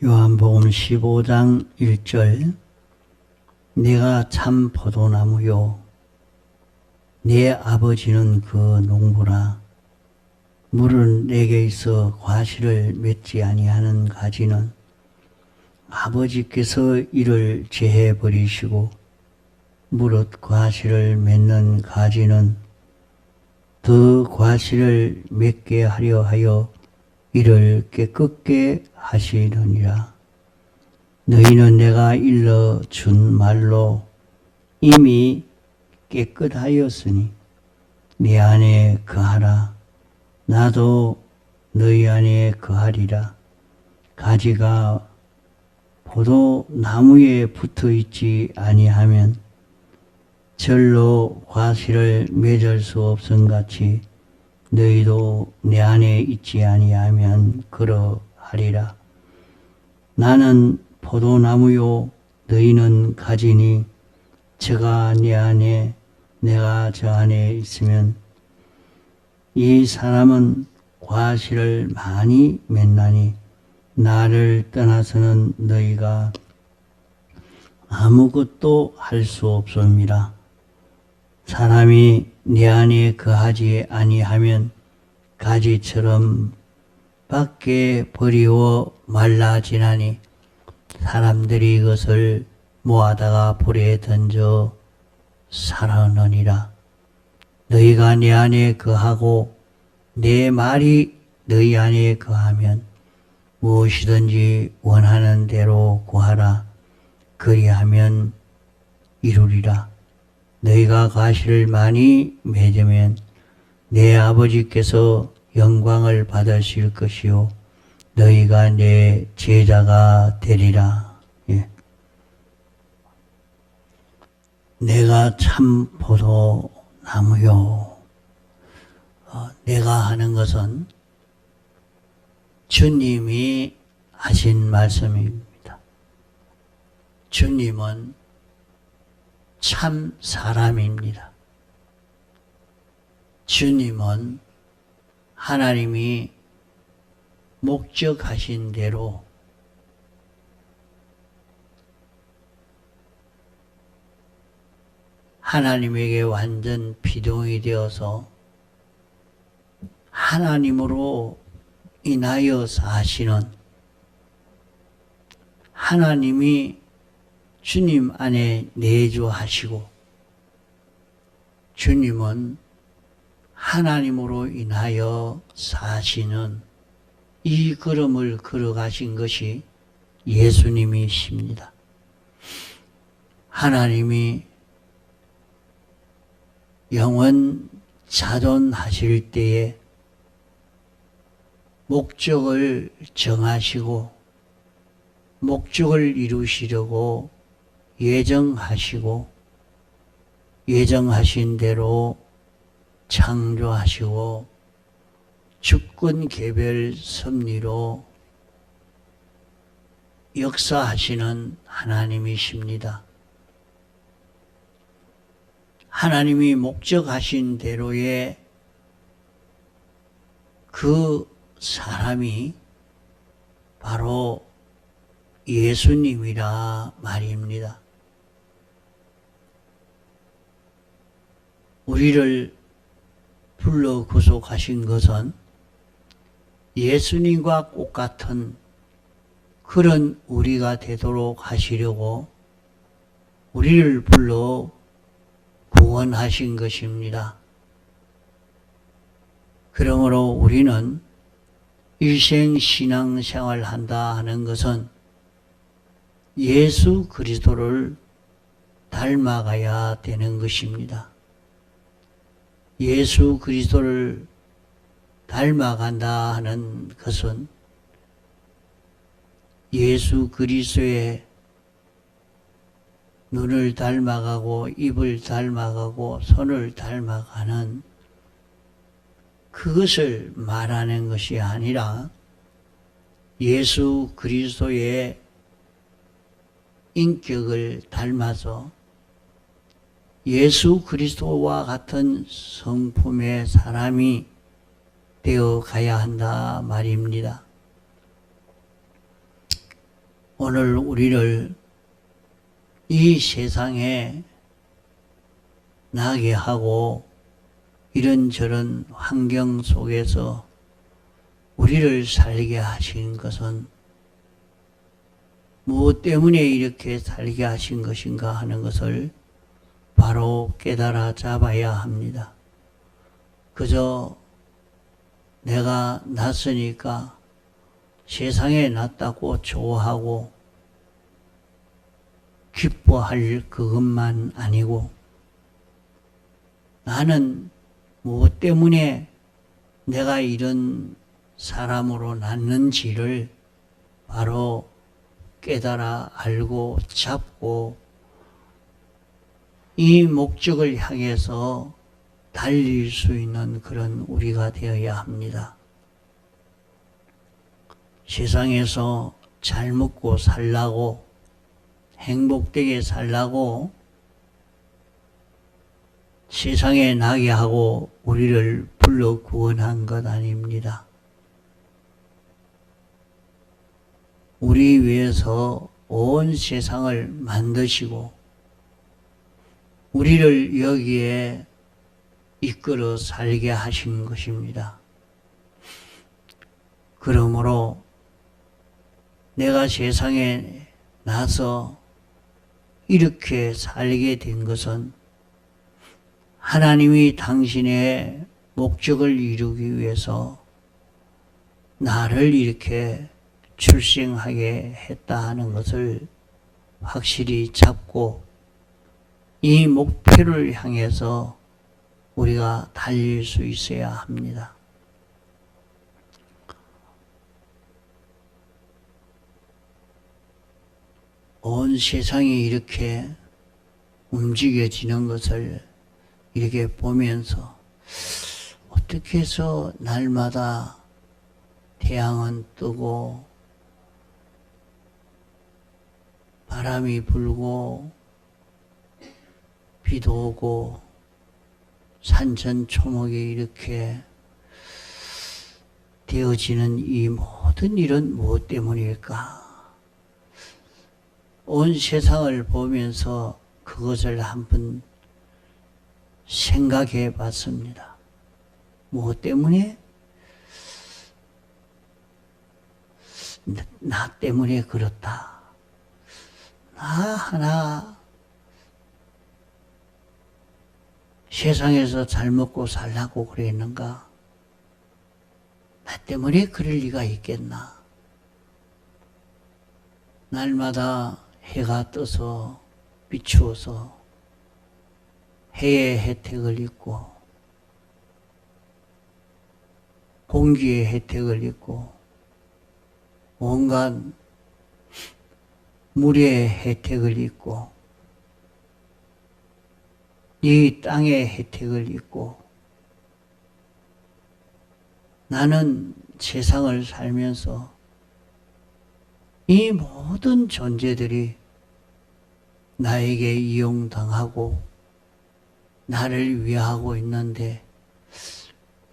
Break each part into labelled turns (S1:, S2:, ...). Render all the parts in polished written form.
S1: 요한복음 15장 1절 내가 참 포도나무요 내 아버지는 그 농부라. 물은 내게 있어 과실을 맺지 아니하는 가지는 아버지께서 이를 제해 버리시고 무릇 과실을 맺는 가지는 더 과실을 맺게 하려 하여 이를 깨끗게 하시느니라. 너희는 내가 일러 준 말로 이미 깨끗하였으니 내 안에 거하라. 나도 너희 안에 거하리라. 가지가 포도나무에 붙어 있지 아니하면 절로 과실을 맺을 수 없음같이 너희도 내 안에 있지 아니하면 그러하리라. 나는 포도나무요 너희는 가지니 저가 내 안에 내가 저 안에 있으면 이 사람은 과실을 많이 맺나니 나를 떠나서는 너희가 아무것도 할 수 없음이라. 사람이 내 안에 거하지 아니하면 가지처럼 밖에 버리워 말라지나니 사람들이 이것을 모아다가 불에 던져 살아느니라. 너희가 내 안에 거하고 내 말이 너희 안에 거하면 무엇이든지 원하는 대로 구하라. 그리하면 이루리라. 너희가 과실을 많이 맺으면 내 아버지께서 영광을 받으실 것이요 너희가 내 제자가 되리라. 예. 내가 참 포도나무요. 내가 하는 것은 주님이 하신 말씀입니다. 주님은 참 사람입니다. 주님은 하나님이 목적하신 대로 하나님에게 완전 피동이 되어서 하나님으로 인하여 사시는 하나님이 주님 안에 내주하시고 주님은 하나님으로 인하여 사시는 이 걸음을 걸어가신 것이 예수님이십니다. 하나님이 영원 자존하실 때에 목적을 정하시고 목적을 이루시려고 예정하시고 예정하신 대로 창조하시고 주권 개별 섭리로 역사하시는 하나님이십니다. 하나님이 목적하신 대로의 그 사람이 바로 예수님이라 말입니다. 우리를 불러 구속하신 것은 예수님과 똑같은 그런 우리가 되도록 하시려고 우리를 불러 구원하신 것입니다. 그러므로 우리는 일생 신앙생활 한다 하는 것은 예수 그리스도를 닮아가야 되는 것입니다. 예수 그리스도를 닮아간다 하는 것은 예수 그리스도의 눈을 닮아가고 입을 닮아가고 손을 닮아가는 그것을 말하는 것이 아니라 예수 그리스도의 인격을 닮아서 예수 그리스도와 같은 성품의 사람이 되어 가야 한다 말입니다. 오늘 우리를 이 세상에 나게 하고 이런저런 환경 속에서 우리를 살게 하신 것은 무엇 때문에 이렇게 살게 하신 것인가 하는 것을 바로 깨달아 잡아야 합니다. 그저 내가 났으니까 세상에 났다고 좋아하고 기뻐할 그것만 아니고 나는 무엇 때문에 내가 이런 사람으로 났는지를 바로 깨달아 알고 잡고 이 목적을 향해서 달릴 수 있는 그런 우리가 되어야 합니다. 세상에서 잘 먹고 살라고 행복되게 살라고 세상에 나게 하고 우리를 불러 구원한 것 아닙니다. 우리 위해서 온 세상을 만드시고 우리를 여기에 이끌어 살게 하신 것입니다. 그러므로 내가 세상에 나서 이렇게 살게 된 것은 하나님이 당신의 목적을 이루기 위해서 나를 이렇게 출생하게 했다 하는 것을 확실히 잡고 이 목표를 향해서 우리가 달릴 수 있어야 합니다. 온 세상이 이렇게 움직여지는 것을 이렇게 보면서 어떻게 해서 날마다 태양은 뜨고 바람이 불고 비도 오고 산천초목이 이렇게 되어지는 이 모든 일은 무엇 때문일까? 온 세상을 보면서 그것을 한번 생각해 봤습니다. 무엇 때문에? 나 때문에 그렇다. 나 하나 세상에서 잘 먹고 살라고 그랬는가? 나 때문에 그럴 리가 있겠나? 날마다 해가 떠서 비추어서 해의 혜택을 입고 공기의 혜택을 입고 온갖 물의 혜택을 입고 이 땅의 혜택을 입고 나는 세상을 살면서 이 모든 존재들이 나에게 이용당하고 나를 위하고 있는데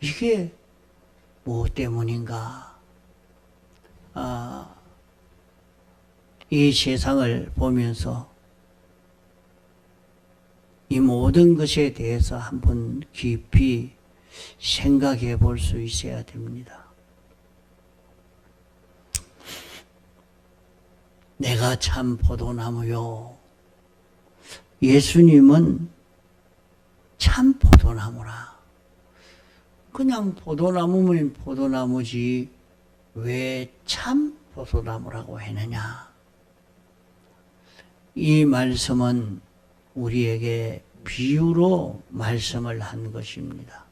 S1: 이게 무엇 때문인가? 이 세상을 보면서 이 모든 것에 대해서 한번 깊이 생각해 볼 수 있어야 됩니다. 내가 참 포도나무요. 예수님은 참 포도나무라. 그냥 포도나무면 포도나무지 왜 참 포도나무라고 했느냐? 이 말씀은 우리에게 비유로 말씀을 한 것입니다.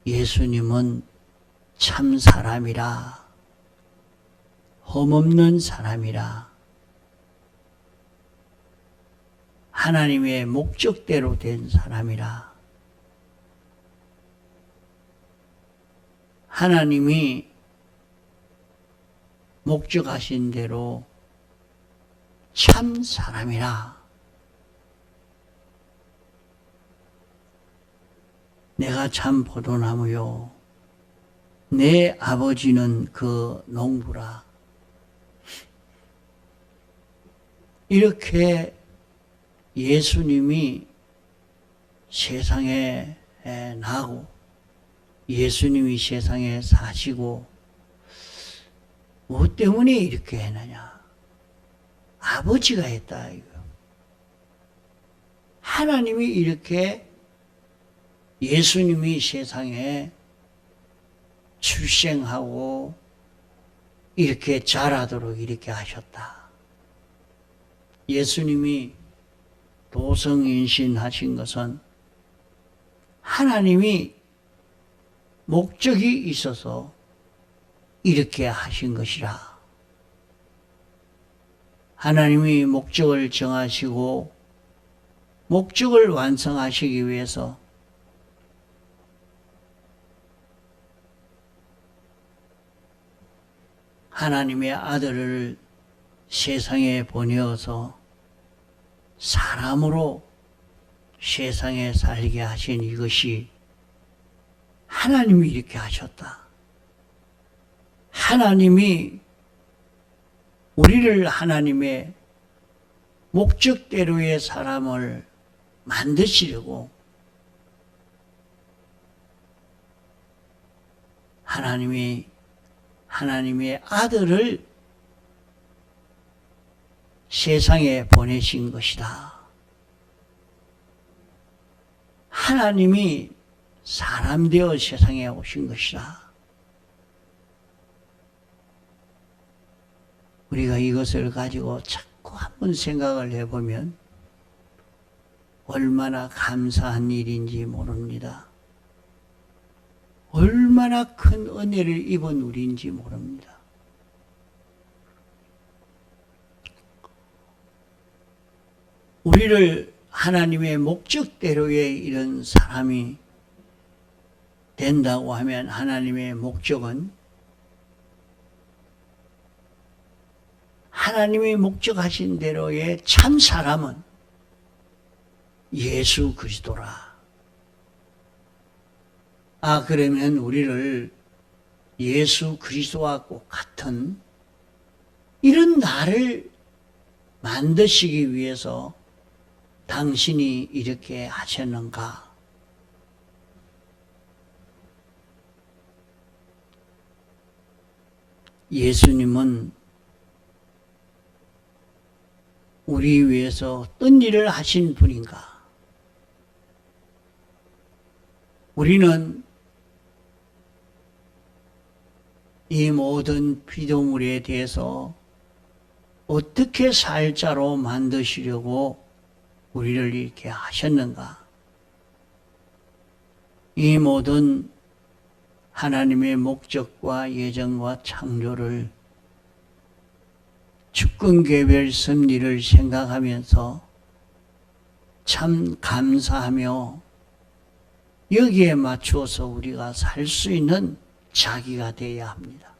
S1: 예수님은 참 사람이라, 험없는 사람이라, 하나님의 목적대로 된 사람이라, 하나님이 목적하신 대로 참 사람이라. 내가 참 포도나무요. 내 아버지는 그 농부라. 이렇게 예수님이 세상에 나고 예수님이 세상에 사시고 무엇 때문에 이렇게 했느냐? 아버지가 했다 이거. 하나님이 이렇게 예수님이 세상에 출생하고 이렇게 자라도록 이렇게 하셨다. 예수님이 도성인신하신 것은 하나님이 목적이 있어서 이렇게 하신 것이라. 하나님이 목적을 정하시고 목적을 완성하시기 위해서 하나님의 아들을 세상에 보내어서 사람으로 세상에 살게 하신 이것이 하나님이 이렇게 하셨다. 하나님이 우리를 하나님의 목적대로의 사람을 만드시려고 하나님의 아들을 세상에 보내신 것이다. 하나님이 사람 되어 세상에 오신 것이다. 우리가 이것을 가지고 자꾸 한번 생각을 해보면 얼마나 감사한 일인지 모릅니다. 얼마나 큰 은혜를 입은 우리인지 모릅니다. 우리를 하나님의 목적대로의 이런 사람이 된다고 하면 하나님의 목적은 하나님이 목적하신 대로의 참 사람은 예수 그리스도라. 그러면 우리를 예수 그리스도와 꼭 같은 이런 나를 만드시기 위해서 당신이 이렇게 하셨는가? 예수님은 우리 위해서 어떤 일을 하신 분인가? 우리는 이 모든 피조물에 대해서 어떻게 살자로 만드시려고 우리를 이렇게 하셨는가? 이 모든 하나님의 목적과 예정과 창조를 주권개별 섭리를 생각하면서 참 감사하며 여기에 맞추어서 우리가 살 수 있는 자기가 되어야 합니다.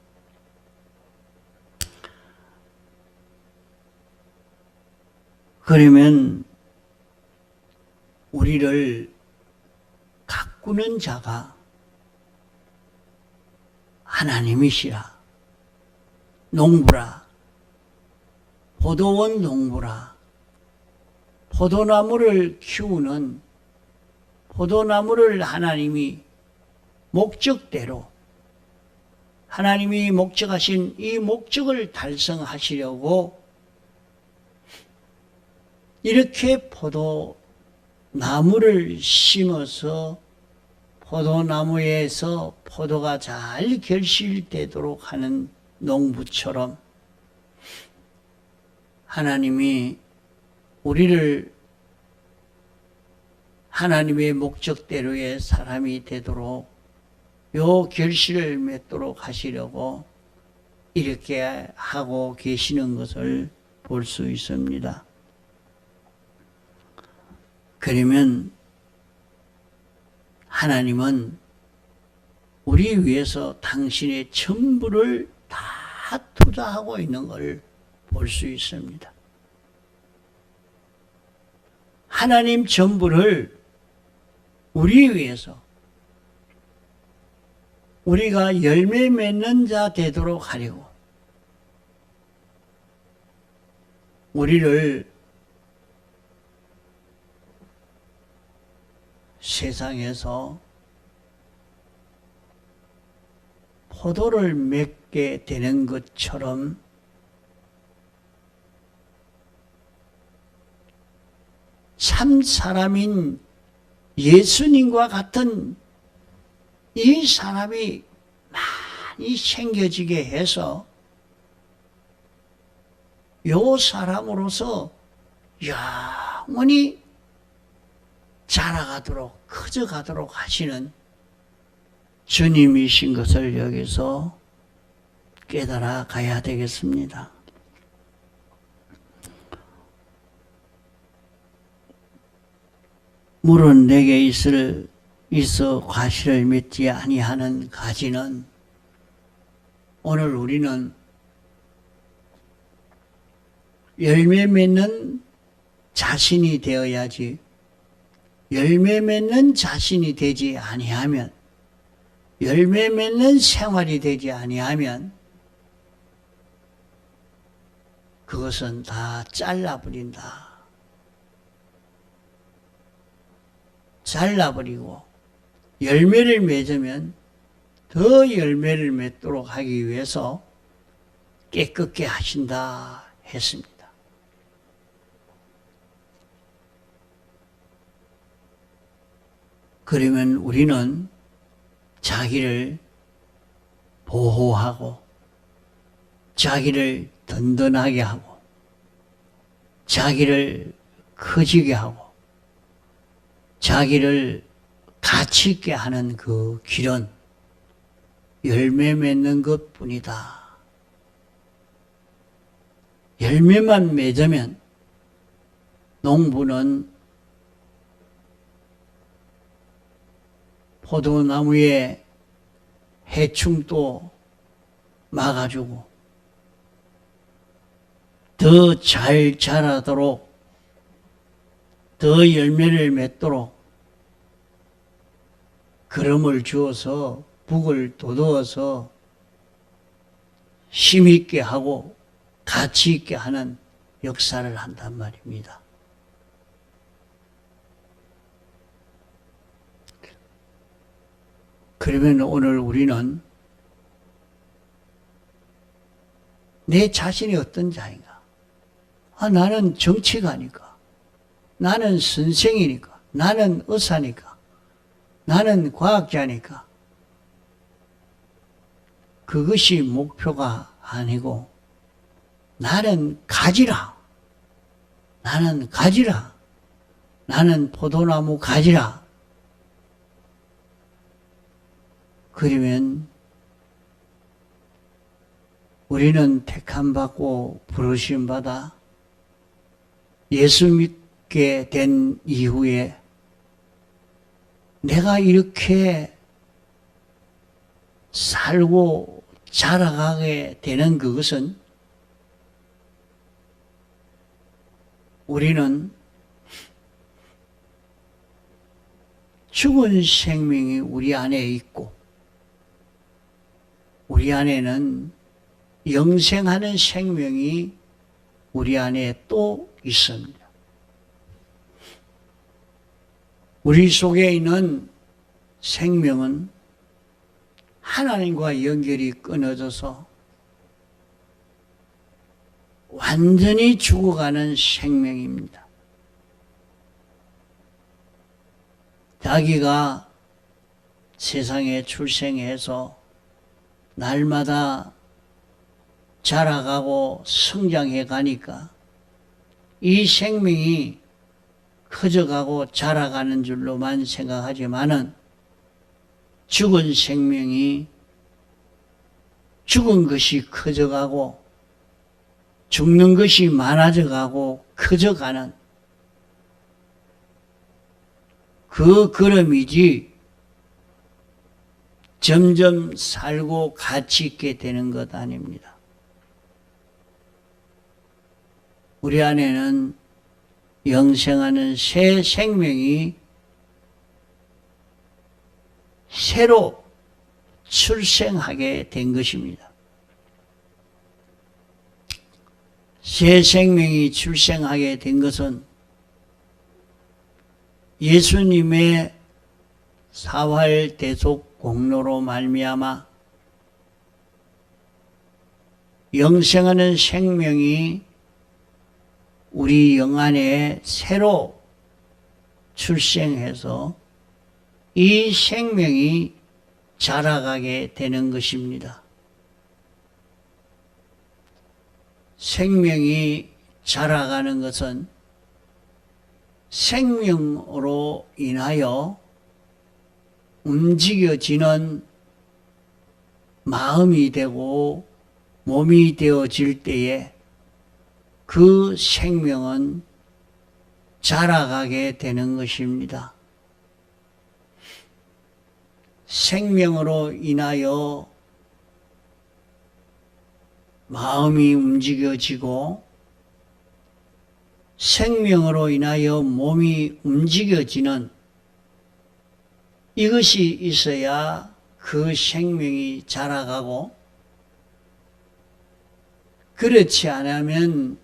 S1: 그러면 우리를 가꾸는 자가 하나님이시라. 농부라. 포도원 농부라. 포도나무를 키우는 포도나무를 하나님이 목적대로 하나님이 목적하신 이 목적을 달성하시려고 이렇게 포도나무를 심어서 포도나무에서 포도가 잘 결실되도록 하는 농부처럼 하나님이 우리를 하나님의 목적대로의 사람이 되도록 요 결실을 맺도록 하시려고 이렇게 하고 계시는 것을 볼 수 있습니다. 그러면 하나님은 우리 위해서 당신의 전부를 다 투자하고 있는 걸 볼 수 있습니다. 하나님 전부를 우리 위해서 우리가 열매 맺는 자 되도록 하려고 우리를 세상에서 포도를 맺게 되는 것처럼 참 사람인 예수님과 같은 이 사람이 많이 생겨지게 해서 요 사람으로서 영원히 자라가도록 커져가도록 하시는 주님이신 것을 여기서 깨달아 가야 되겠습니다. 물은 내게 있어 과실을 맺지 아니하는 가지는 오늘 우리는 열매 맺는 자신이 되어야지 열매 맺는 자신이 되지 아니하면 열매 맺는 생활이 되지 아니하면 그것은 다 잘라버린다. 잘라버리고 열매를 맺으면 더 열매를 맺도록 하기 위해서 깨끗게 하신다 했습니다. 그러면 우리는 자기를 보호하고 자기를 든든하게 하고 자기를 커지게 하고 자기를 가치 있게 하는 그 길은 열매 맺는 것뿐이다. 열매만 맺으면 농부는 포도나무에 해충도 막아주고 더 잘 자라도록 더 열매를 맺도록 그름을 주어서 북을 돋워서 힘있게 하고 가치 있게 하는 역사를 한단 말입니다. 그러면 오늘 우리는 내 자신이 어떤 자인가? 나는 정치가니까, 나는 선생이니까, 나는 의사니까, 나는 과학자니까. 그것이 목표가 아니고 나는 가지라. 나는 가지라. 나는 포도나무 가지라. 그러면 우리는 택함받고 부르심받아 예수 믿게 된 이후에 내가 이렇게 살고 자라가게 되는 그것은 우리는 죽은 생명이 우리 안에 있고 우리 안에는 영생하는 생명이 우리 안에 또 있습니다. 우리 속에 있는 생명은 하나님과 연결이 끊어져서 완전히 죽어가는 생명입니다. 자기가 세상에 출생해서 날마다 자라가고 성장해 가니까 이 생명이 커져가고 자라가는 줄로만 생각하지만은 죽은 생명이 죽은 것이 커져가고 죽는 것이 많아져가고 커져가는 그 걸음이지 점점 살고 가치 있게 되는 것 아닙니다. 우리 안에는 영생하는 새 생명이 새로 출생하게 된 것입니다. 새 생명이 출생하게 된 것은 예수님의 사활 대속 공로로 말미암아 영생하는 생명이 우리 영 안에 새로 출생해서 이 생명이 자라가게 되는 것입니다. 생명이 자라가는 것은 생명으로 인하여 움직여지는 마음이 되고 몸이 되어질 때에 그 생명은 자라가게 되는 것입니다. 생명으로 인하여 마음이 움직여지고 생명으로 인하여 몸이 움직여지는 이것이 있어야 그 생명이 자라가고, 그렇지 않으면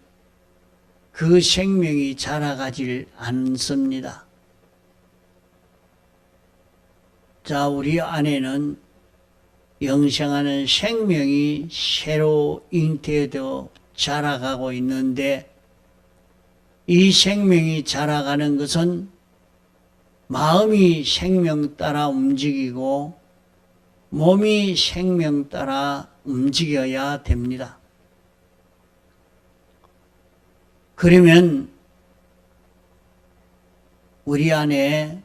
S1: 그 생명이 자라가질 않습니다. 자, 우리 안에는 영생하는 생명이 새로 잉태되어 자라가고 있는데, 이 생명이 자라가는 것은 마음이 생명 따라 움직이고 몸이 생명 따라 움직여야 됩니다. 그러면 우리 안에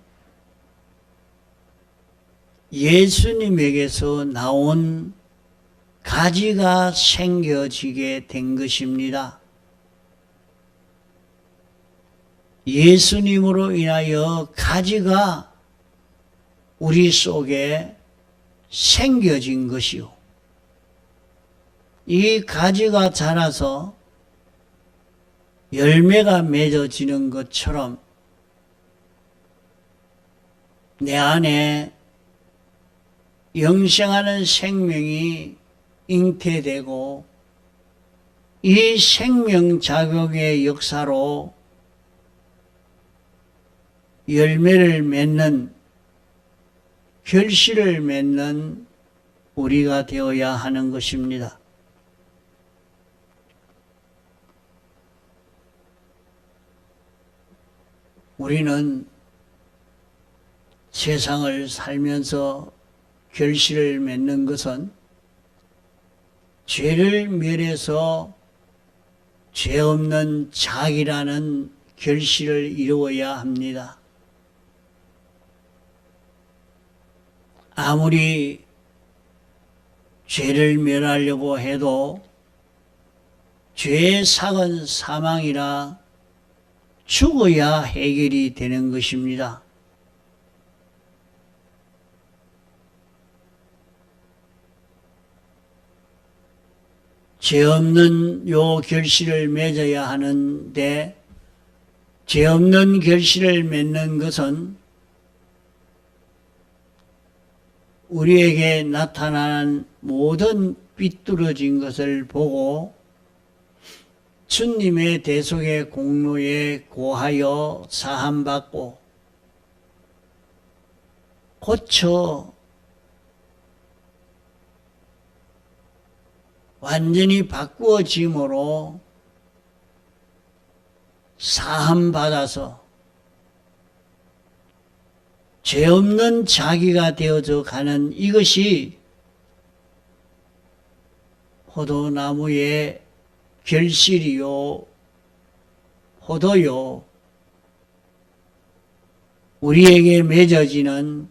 S1: 예수님에게서 나온 가지가 생겨지게 된 것입니다. 예수님으로 인하여 가지가 우리 속에 생겨진 것이요. 이 가지가 자라서 열매가 맺어지는 것처럼 내 안에 영생하는 생명이 잉태되고 이 생명작용의 역사로 열매를 맺는, 결실을 맺는 우리가 되어야 하는 것입니다. 우리는 세상을 살면서 결실을 맺는 것은 죄를 멸해서 죄 없는 자기라는 결실을 이루어야 합니다. 아무리 죄를 멸하려고 해도 죄의 삭은 사망이라 죽어야 해결이 되는 것입니다. 죄 없는 요 결실을 맺어야 하는데, 죄 없는 결실을 맺는 것은 우리에게 나타나는 모든 삐뚤어진 것을 보고 주님의 대속의 공로에 고하여 사함받고 고쳐 완전히 바꾸어짐으로 사함받아서 죄 없는 자기가 되어져 가는 이것이 포도나무의 결실이요, 포도요, 우리에게 맺어지는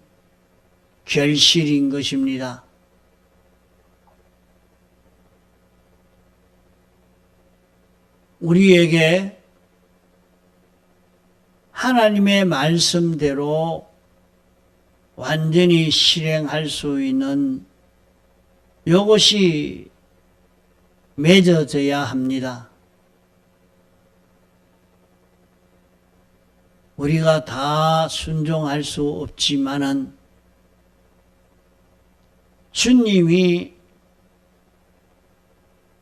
S1: 결실인 것입니다. 우리에게 하나님의 말씀대로 완전히 실행할 수 있는 이것이 맺어져야 합니다. 우리가 다 순종할 수 없지만은 주님이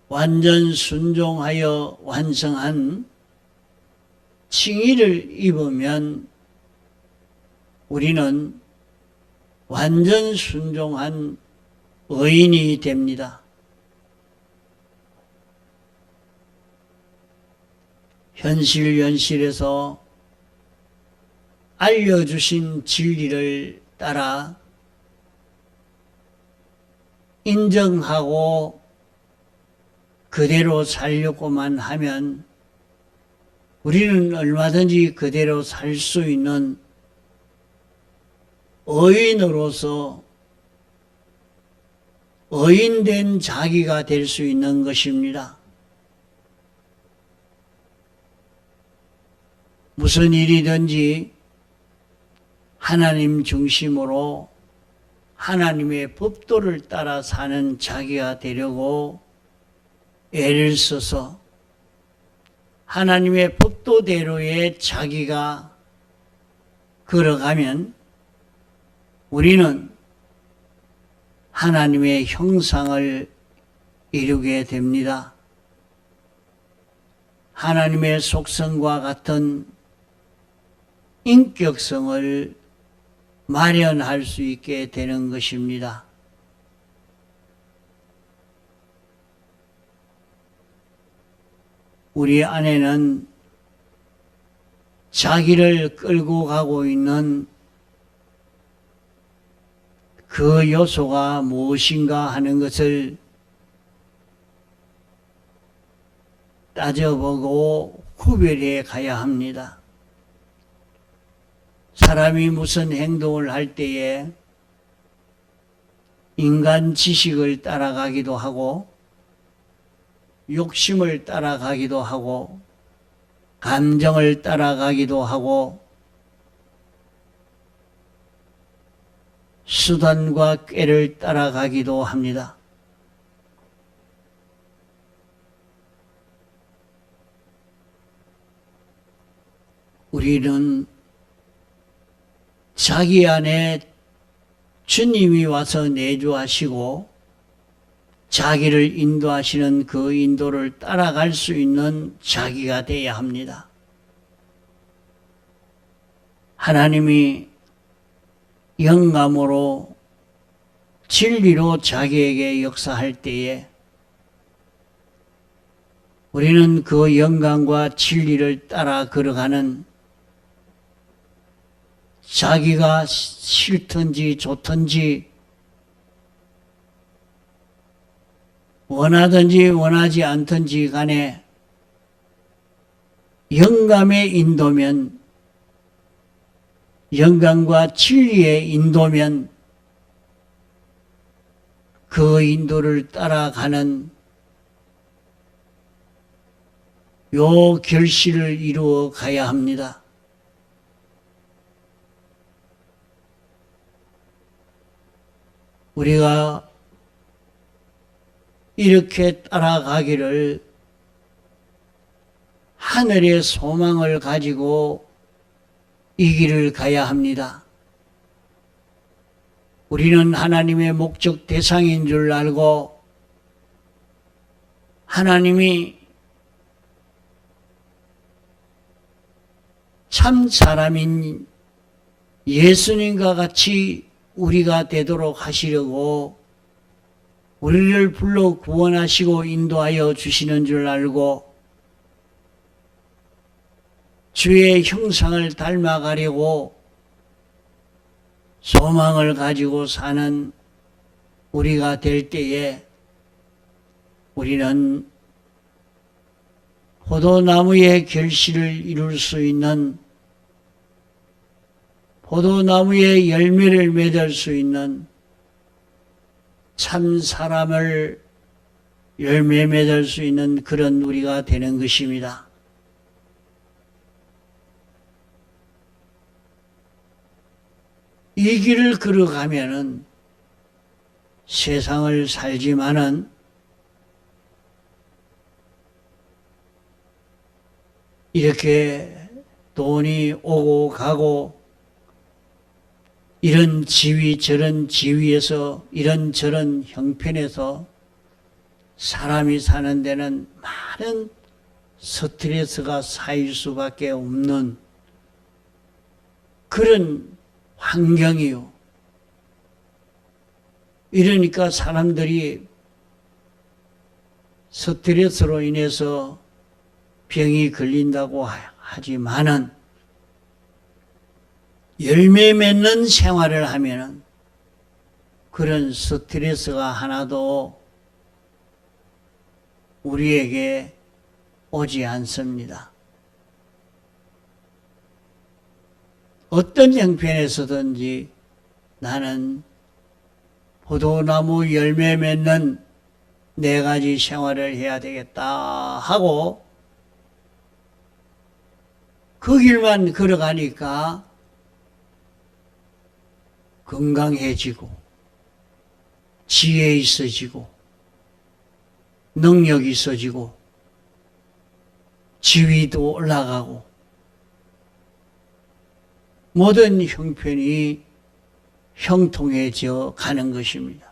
S1: 완전 순종하여 완성한 칭의를 입으면 우리는 완전 순종한 의인이 됩니다. 현실에서 알려주신 진리를 따라 인정하고 그대로 살려고만 하면 우리는 얼마든지 그대로 살 수 있는 의인으로서 의인된 자기가 될 수 있는 것입니다. 무슨 일이든지 하나님 중심으로 하나님의 법도를 따라 사는 자기가 되려고 애를 써서 하나님의 법도대로의 자기가 걸어가면 우리는 하나님의 형상을 이루게 됩니다. 하나님의 속성과 같은 인격성을 마련할 수 있게 되는 것입니다. 우리 안에는 자기를 끌고 가고 있는 그 요소가 무엇인가 하는 것을 따져보고 구별해 가야 합니다. 사람이 무슨 행동을 할 때에 인간 지식을 따라가기도 하고 욕심을 따라가기도 하고 감정을 따라가기도 하고 수단과 꾀를 따라가기도 합니다. 우리는 자기 안에 주님이 와서 내주하시고 자기를 인도하시는 그 인도를 따라갈 수 있는 자기가 되어야 합니다. 하나님이 영감으로 진리로 자기에게 역사할 때에 우리는 그 영감과 진리를 따라 걸어가는 자기가 싫든지 좋든지 원하든지 원하지 않든지 간에 영감의 인도면 영감과 진리의 인도면 그 인도를 따라가는 요 결실을 이루어 가야 합니다. 우리가 이렇게 따라가기를 하늘의 소망을 가지고 이 길을 가야 합니다. 우리는 하나님의 목적 대상인 줄 알고 하나님이 참 사람인 예수님과 같이 우리가 되도록 하시려고 우리를 불러 구원하시고 인도하여 주시는 줄 알고 주의 형상을 닮아가려고 소망을 가지고 사는 우리가 될 때에 우리는 포도나무의 결실을 이룰 수 있는 포도나무의 열매를 맺을 수 있는 참 사람을 열매 맺을 수 있는 그런 우리가 되는 것입니다. 이 길을 걸어가면은 세상을 살지만은 이렇게 돈이 오고 가고 이런 지위 저런 지위에서 이런저런 형편에서 사람이 사는 데는 많은 스트레스가 쌓일 수밖에 없는 그런 환경이요. 이러니까 사람들이 스트레스로 인해서 병이 걸린다고 하지만은 열매 맺는 생활을 하면은 그런 스트레스가 하나도 우리에게 오지 않습니다. 어떤 형편에서든지 나는 포도나무 열매 맺는 4가지 생활을 해야 되겠다 하고 그 길만 걸어가니까 건강해지고 지혜 있어지고 능력이 있어지고 지위도 올라가고 모든 형편이 형통해져 가는 것입니다.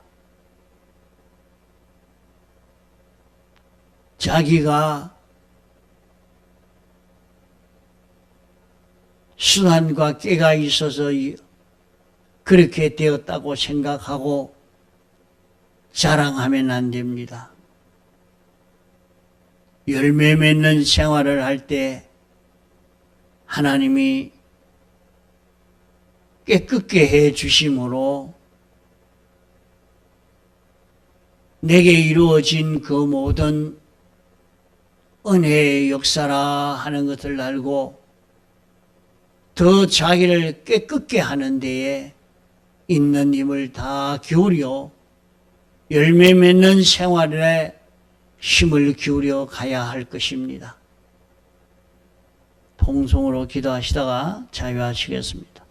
S1: 자기가 수단과 꾀가 있어서 그렇게 되었다고 생각하고 자랑하면 안 됩니다. 열매 맺는 생활을 할 때 하나님이 깨끗게 해 주심으로 내게 이루어진 그 모든 은혜의 역사라 하는 것을 알고 더 자기를 깨끗게 하는 데에 있는 힘을 다 기울여 열매 맺는 생활에 힘을 기울여 가야 할 것입니다. 통성으로 기도하시다가 자유하시겠습니다.